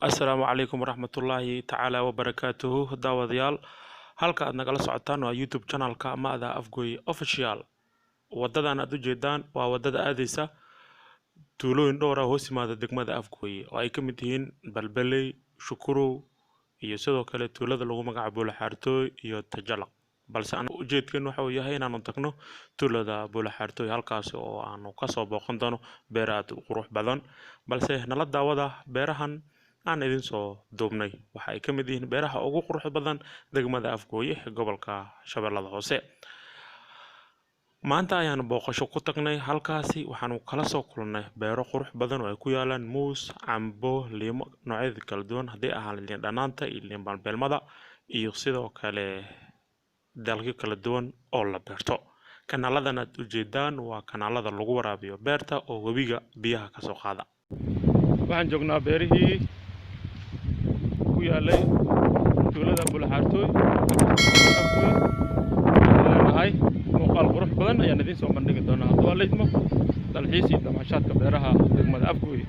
السلام عليكم ورحمة الله تعالى وبركاته داوديال halka aad nagala socotaan waa YouTube channel-ka Maada Afgoy Official wadadan aad u jeedaan waa wadada aadaysa tuulooyin dhowr ah hoos yimaada degmada Afgoy oo ay ka mid yihiin Balbaley, Shukuru iyo sidoo kale tuulada lagu magacaabo Buulaxaartooy iyo Tajalaq balse aan ujeedkeen waxa uu yahay inaanu tagno tuulada Buulaxaartooy halkaas oo aanu ka soo booqan doono beeraha qurux badan balse nala daawada beerahan aan idin soo duubnay waxa ay ka mid yihiin beeraha ugu qurux badan degmada Afgoy ee gobolka Shabeellada Hoose maanta ayaan booqasho ku tagnay halkaasi waxaanu kala soo kulnay beero qurux badan oo ay ku yaalaan muus, cambo, liimo noocyada kala duwan haddii ahaan liin dhanaanta iyo liin balbeelmada iyo sidoo kale dalagyo kala duwan oo la beerto kanaaladan aad u jeedaan waa kanaalada lagu waraabiyo beerta oo webiga biyaha ka soo qaada waxaan joognaa beerihii ku yaalay tuulada Buulaxaartooy hay muuqaal qurux badan ayaan idin soo bandhigi doonaa haddii waa leedmo dalxiis iyo damaashaadka beeraha degmada Afgoy